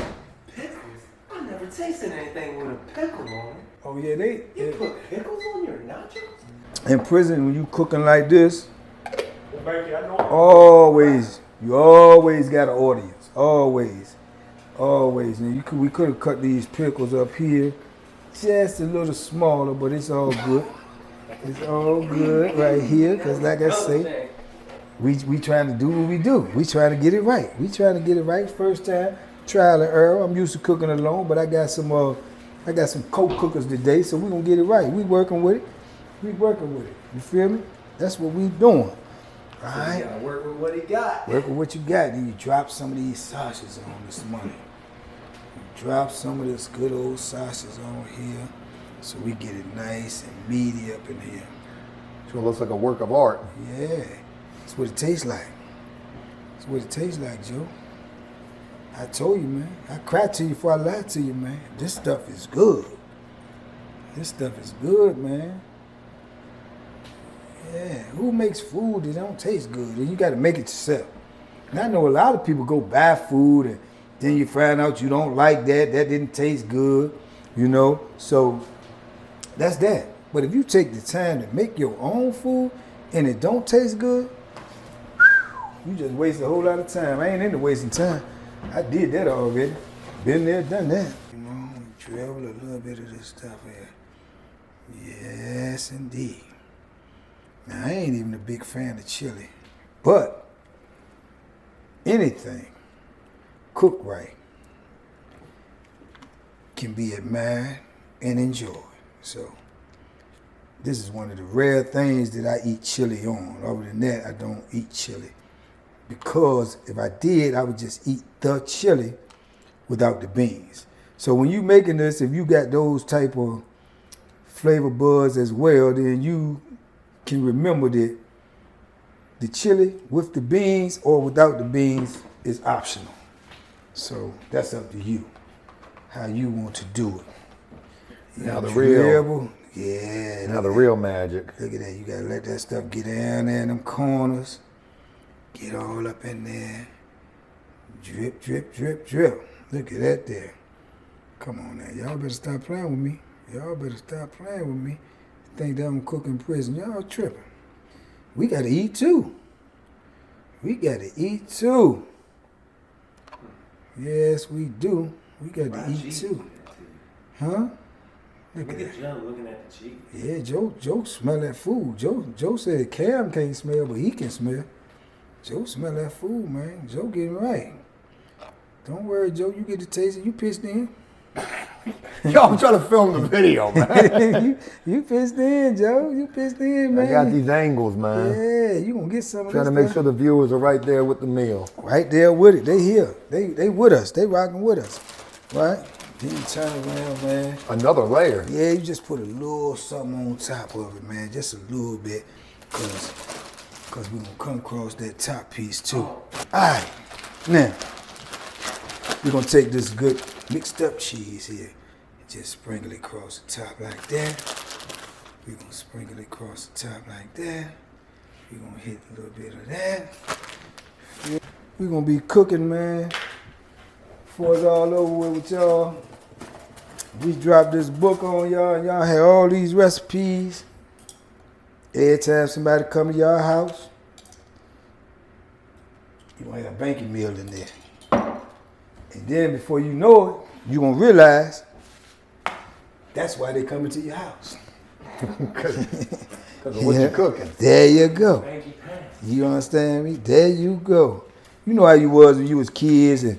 Speaker 3: I never tasted anything with a pickle on it.
Speaker 1: Oh yeah, they.
Speaker 3: You put pickles on your nachos?
Speaker 1: In prison, when you cooking like this, you always got an audience. Always. And we could have cut these pickles up here just a little smaller, but it's all good. It's all good right here, because like I say, we trying to do what we do. We trying to get it right. We trying to get it right first time. Trial and error. I'm used to cooking alone, but I got some co-cookers today, so we gonna get it right. We working with it. You feel me? That's what we doing.
Speaker 3: So
Speaker 1: Right?
Speaker 3: you gotta work with what he got.
Speaker 1: Work with what you got, then you drop some of these sausages on this money. You drop some of this good old sausages on here so we get it nice and meaty up in here.
Speaker 2: So it looks like a work of art.
Speaker 1: Yeah, that's what it tastes like. That's what it tastes like, Joe. I told you, man. I cried to you before I lied to you, man. This stuff is good. This stuff is good, man. Yeah, who makes food that don't taste good? And you got to make it yourself. And I know a lot of people go buy food and then you find out you don't like that didn't taste good, you know? So that's that. But if you take the time to make your own food and it don't taste good, you just waste a whole lot of time. I ain't into wasting time. I did that already. Been there, done that. You know, travel a little bit of this stuff here. Yes, indeed. Now, I ain't even a big fan of chili, but anything cooked right can be admired and enjoyed. So this is one of the rare things that I eat chili on. Other than that, I don't eat chili. Because if I did, I would just eat the chili without the beans. So when you making this, if you got those type of flavor buds as well, then you can remember that the chili with the beans or without the beans is optional. So that's up to you, how you want to do it.
Speaker 2: Now the real,
Speaker 1: yeah.
Speaker 2: now the real magic.
Speaker 1: Look at that, you gotta let that stuff get down there in them corners. Get all up in there. Drip, drip, drip, drip. Look at that there. Come on now, y'all better stop playing with me. Y'all better stop playing with me. Think that I'm cooking in prison. Y'all tripping. We gotta eat too. We gotta eat too. Yes, we do. We gotta eat too. Huh? Look at that.
Speaker 3: Joe looking at the cheek.
Speaker 1: Yeah, Joe smell that food. Joe said Cam can't smell, but he can smell. Joe smell that food, man. Joe getting right. Don't worry, Joe. You get to taste it. You pitched in.
Speaker 2: Yo, I'm trying to film the video, man.
Speaker 1: you pitched in, Joe. You pitched in, man.
Speaker 2: I got these angles, man.
Speaker 1: Yeah, you gonna get some of
Speaker 2: Trying
Speaker 1: this
Speaker 2: to make
Speaker 1: stuff.
Speaker 2: sure the viewers are right there with the meal.
Speaker 1: Right there with it. They here. They with us. They rocking with us. Right? Then you turn around, man.
Speaker 2: Another layer.
Speaker 1: Yeah, you just put a little something on top of it, man. Just a little bit. Cause we're gonna come across that top piece too. All right, now we're gonna take this good mixed up cheese here and just sprinkle it across the top like that. We're gonna sprinkle it across the top like that. We're gonna hit a little bit of that. We're gonna be cooking, man, before it's all over with y'all. We dropped this book on y'all, and y'all had all these recipes. Every time somebody come to your house, you gonna have a banking meal in there. And then before you know it, you gonna realize that's why they coming to your house.
Speaker 2: Because of what you're cooking.
Speaker 1: There you go. You understand me? There you go. You know how you was when you was kids, and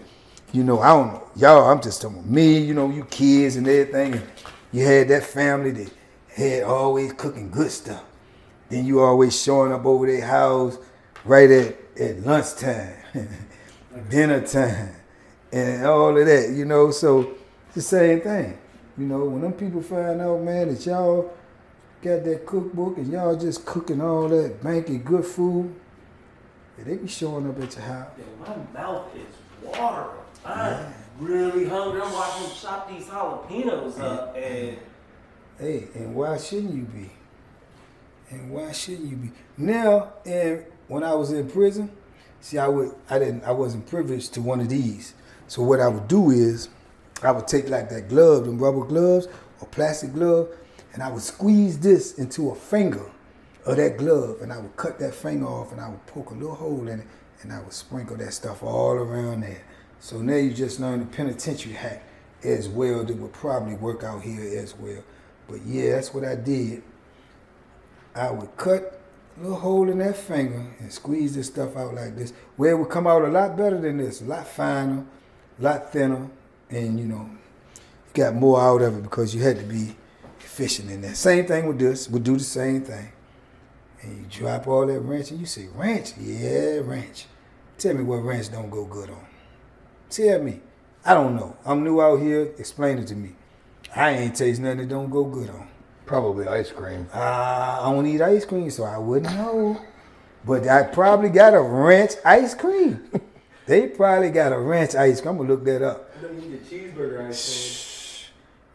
Speaker 1: you know, I don't know, y'all, I'm just talking about me, you know, you kids and everything, and you had that family that had always cooking good stuff. Then you always showing up over their house right at lunchtime, dinner time, and all of that, you know. So it's the same thing. You know, when them people find out, man, that y'all got that cookbook and y'all just cooking all that banky good food, yeah, they be showing up at your house.
Speaker 3: Yo, my mouth is watering. I'm really hungry. I'm watching them chop these jalapenos up, and
Speaker 1: hey, and why shouldn't you be? And why shouldn't you be? Now, and when I was in prison, see, I wasn't privileged to one of these. So what I would do is, I would take like that glove, them rubber gloves or plastic glove, and I would squeeze this into a finger of that glove, and I would cut that finger off, and I would poke a little hole in it, and I would sprinkle that stuff all around there. So now you just learned the penitentiary hack as well that would probably work out here as well. But yeah, that's what I did. I would cut a little hole in that finger and squeeze this stuff out like this, where it would come out a lot better than this, a lot finer, a lot thinner, and you know, you got more out of it because you had to be efficient in that. Same thing with this, we'll do the same thing. And you drop all that ranch and you say, ranch? Yeah, ranch. Tell me what ranch don't go good on. Tell me. I don't know. I'm new out here. Explain it to me. I ain't taste nothing that don't go good on.
Speaker 2: Probably ice cream.
Speaker 1: I don't eat ice cream, so I wouldn't know. But I probably got a ranch ice cream. They probably got a ranch ice cream. I'm going to look that up.
Speaker 3: You don't eat the cheeseburger ice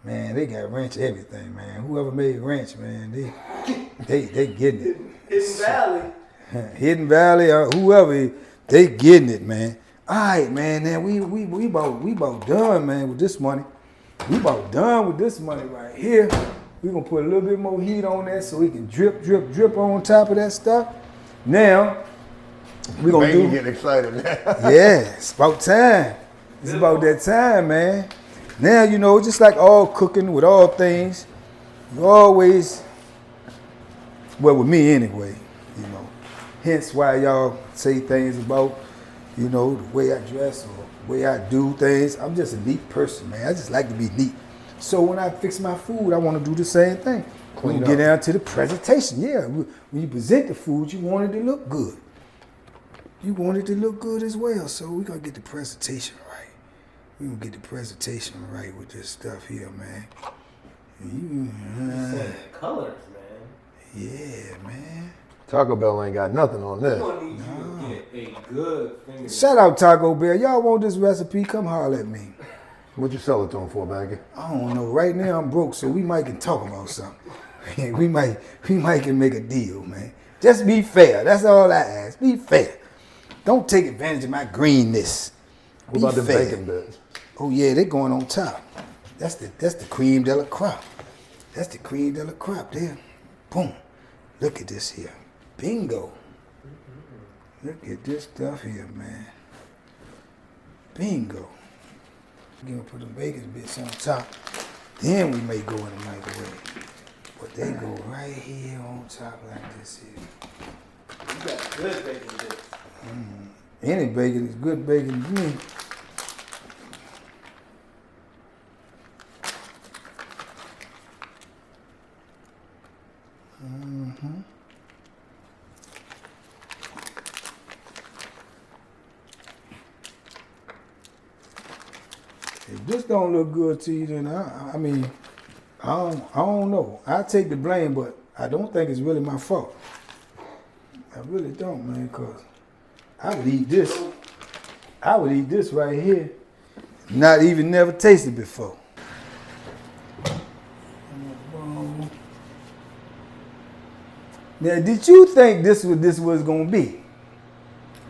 Speaker 1: cream. Man, they got ranch everything, man. Whoever made ranch, man, they getting it.
Speaker 3: Hidden Valley.
Speaker 1: Hidden Valley or whoever, they getting it, man. All right, man. Now we about done, man, with this money. We about done with this money right here. We gonna put a little bit more heat on that so we can drip, drip, drip on top of that stuff. Now we gonna do.
Speaker 2: Getting excited now.
Speaker 1: Yeah, it's about time. It's about that time, man. Now you know, just like all cooking with all things, you always. Well, with me anyway, you know. Hence why y'all say things about, you know, the way I dress or the way I do things. I'm just a neat person, man. I just like to be neat. So when I fix my food, I want to do the same thing. When you get down to the presentation, yeah. When you present the food, you want it to look good. You want it to look good as well. So we're going to get the presentation right. We're going to get the presentation right with this stuff here, man.
Speaker 3: Colors, man.
Speaker 1: Yeah, man.
Speaker 2: Taco Bell ain't got nothing on this.
Speaker 3: We're going to need you to get a good finger.
Speaker 1: Shout out Taco Bell. Y'all want this recipe? Come holler at me.
Speaker 2: What'd you sell it to him for, Baggy?
Speaker 1: I don't know. Right now I'm broke, so we might can talk about something. we might can make a deal, man. Just be fair. That's all I ask. Be fair. Don't take advantage of my greenness.
Speaker 2: What about the bacon bits?
Speaker 1: Oh yeah, they're going on top. That's the cream de la crop. That's the cream de la crop there. Boom. Look at this here. Bingo. Look at this stuff here, man. Bingo. We're gonna put the bacon bits on top. Then we may go in the microwave. But they go right here on top like this here.
Speaker 3: You got good bacon bits.
Speaker 1: Any bacon is good bacon to me. If this don't look good to you, then I don't know. I take the blame, but I don't think it's really my fault. I really don't, man, because I would eat this. I would eat this right here. Not even never tasted before. Now, did you think this was gonna be?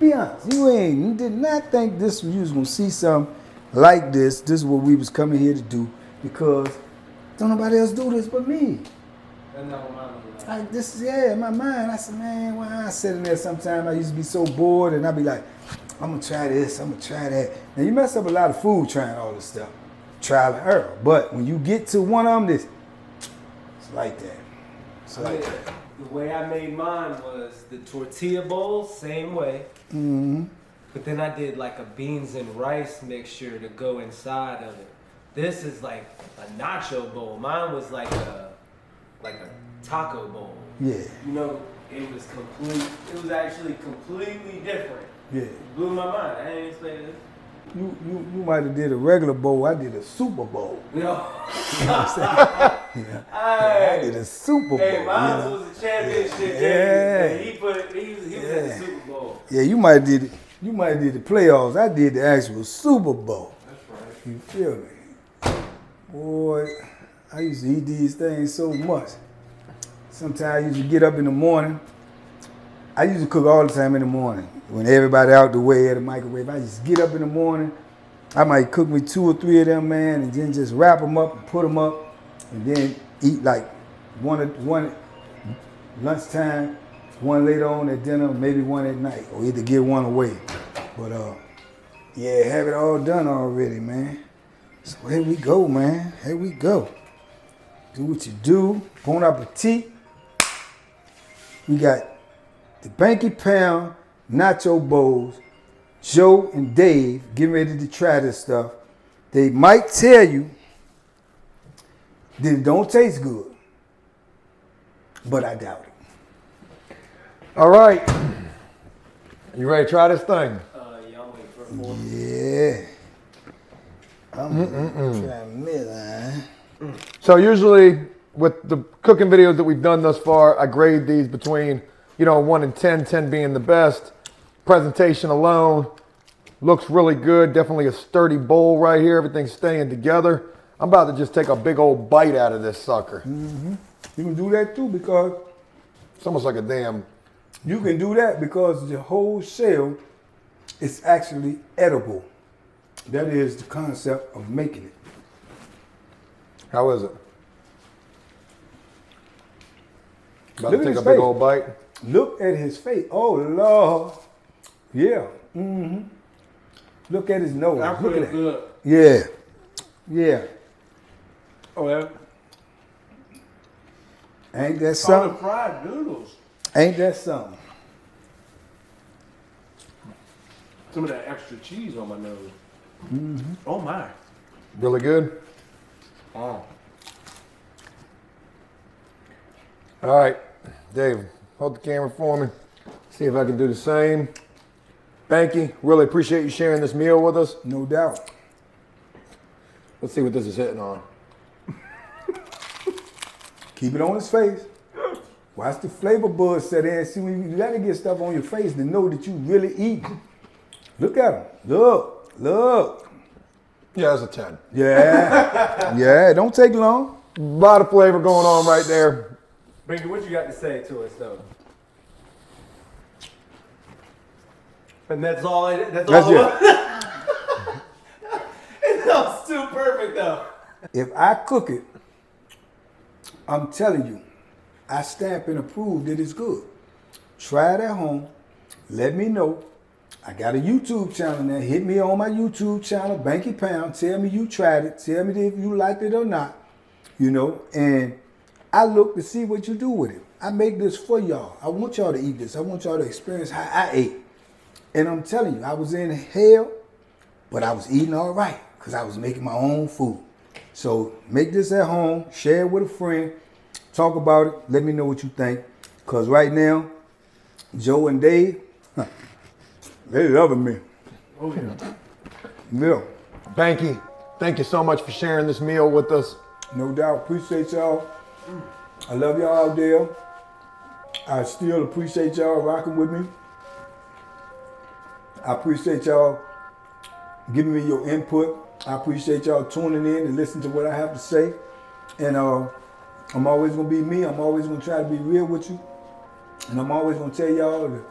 Speaker 1: Be honest, you did not think you was gonna see something like this. This is what we was coming here to do, because don't nobody else do this but me.
Speaker 3: That's not what mine was like.
Speaker 1: Like this, yeah, in my mind, I said, man, why I sitting there sometimes, I used to be so bored, and I'd be like, I'm gonna try this, I'm gonna try that. Now you mess up a lot of food trying all this stuff, trial and error. But when you get to one of them, it's like that. It's like that.
Speaker 3: The way I made mine was the tortilla bowl, same way.
Speaker 1: Mm-hmm.
Speaker 3: But then I did like a beans and rice mixture to go inside of it. This is like a nacho bowl. Mine was like a taco bowl.
Speaker 1: Yeah.
Speaker 3: You know, it was actually completely different.
Speaker 1: Yeah.
Speaker 3: It blew my mind. I didn't expect this.
Speaker 1: You might have did a regular bowl. I did a Super Bowl.
Speaker 3: You know?
Speaker 1: You know what I'm saying? Yeah. I did a Super Bowl.
Speaker 3: Hey, mine was a championship game. He was in the Super Bowl.
Speaker 1: Yeah, you might have did the playoffs. I did the actual Super Bowl.
Speaker 3: That's right.
Speaker 1: You feel me? Boy, I used to eat these things so much. Sometimes I used to get up in the morning. I used to cook all the time in the morning. When everybody out the way at the microwave, I just get up in the morning. I might cook me 2 or 3 of them, man, and then just wrap them up and put them up, and then eat like one at lunchtime, one later on at dinner, maybe one at night, or either give one away. But yeah, have it all done already, man. So here we go, man. Here we go. Do what you do. Bon appetit. We got the Banky Pound nacho bowls. Joe and Dave getting ready to try this stuff. They might tell you that it don't taste good, but I doubt it.
Speaker 2: All right. You ready to try this thing?
Speaker 3: Yeah, I'm waiting for a four.
Speaker 1: Yeah. I'm trying to
Speaker 2: So usually with the cooking videos that we've done thus far, I grade these between, 1 and 10, 10 being the best. Presentation alone looks really good. Definitely a sturdy bowl right here. Everything's staying together. I'm about to just take a big old bite out of this sucker.
Speaker 1: You can do that too because
Speaker 2: It's almost like a damn...
Speaker 1: you can do that because the whole shell is actually edible. That is the concept of making it.
Speaker 2: How is it? About
Speaker 1: Look
Speaker 2: to
Speaker 1: at
Speaker 2: take
Speaker 1: his
Speaker 2: a big
Speaker 1: face.
Speaker 2: old bite.
Speaker 1: Look at his face. Oh, Lord. Yeah. Look at his nose.
Speaker 3: That's
Speaker 1: Look at
Speaker 3: pretty
Speaker 1: that.
Speaker 3: good.
Speaker 1: Yeah. Yeah.
Speaker 3: Oh, yeah.
Speaker 1: Ain't that
Speaker 3: Solid
Speaker 1: something?
Speaker 3: fried noodles.
Speaker 1: Ain't that something?
Speaker 3: Some of that extra cheese on my nose. Oh, my.
Speaker 2: Really good?
Speaker 3: Oh.
Speaker 2: All right, Dave, hold the camera for me. See if I can do the same. Banky, really appreciate you sharing this meal with us.
Speaker 1: No doubt.
Speaker 2: Let's see what this is hitting on.
Speaker 1: Keep it on his face. Watch the flavor buds set in. See, when you gotta get stuff on your face to know that you really eat. Look at him. Look. Look.
Speaker 2: Yeah, that's a 10.
Speaker 1: Yeah. Yeah, it don't take long.
Speaker 2: A lot of flavor going on right there.
Speaker 3: Binky, what you got to say to us, though? And that's all. That's all.
Speaker 1: it.
Speaker 3: It sounds too perfect, though.
Speaker 1: If I cook it, I'm telling you, I stamp and approve that it's good. Try it at home. Let me know. I got a YouTube channel now. Hit me on my YouTube channel, Banky Pound. Tell me you tried it. Tell me if you liked it or not. And I look to see what you do with it. I make this for y'all. I want y'all to eat this. I want y'all to experience how I ate. And I'm telling you, I was in hell, but I was eating all right because I was making my own food. So make this at home, share it with a friend, talk about it, let me know what you think. Because right now, Joe and Dave, they loving me.
Speaker 3: Oh, yeah.
Speaker 1: Yeah,
Speaker 2: Banky, thank you so much for sharing this meal with us.
Speaker 1: no doubt. Appreciate y'all. I love y'all out there. I still appreciate y'all rocking with me. I appreciate y'all giving me your input. I appreciate y'all tuning in and listening to what I have to say. And I'm always gonna be me. I'm always gonna try to be real with you. And I'm always gonna tell y'all to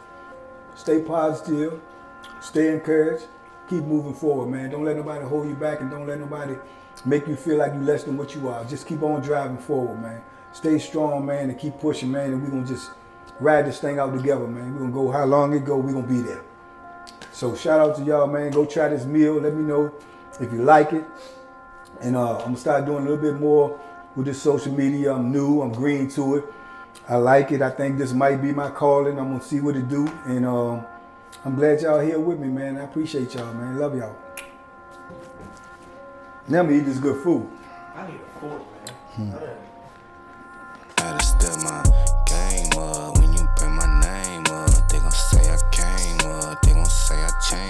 Speaker 1: stay positive, stay encouraged, keep moving forward, man. Don't let nobody hold you back and don't let nobody make you feel like you're less than what you are. Just keep on driving forward, man. Stay strong, man, and keep pushing, man. And we're gonna just ride this thing out together, man. We're gonna go how long it go, we're gonna be there. So shout out to y'all, man. Go try this meal. Let me know if you like it. And I'm gonna start doing a little bit more with this social media. I'm new, I'm green to it. I like it. I think this might be my calling. I'm gonna see what it do. And I'm glad y'all here with me, man. I appreciate y'all, man. Love y'all. Now I'm gonna eat this good food.
Speaker 3: I need a fork, man.
Speaker 4: Gotta step my game up. When you bring my name up, they gon' say I came up. They gon' say I changed.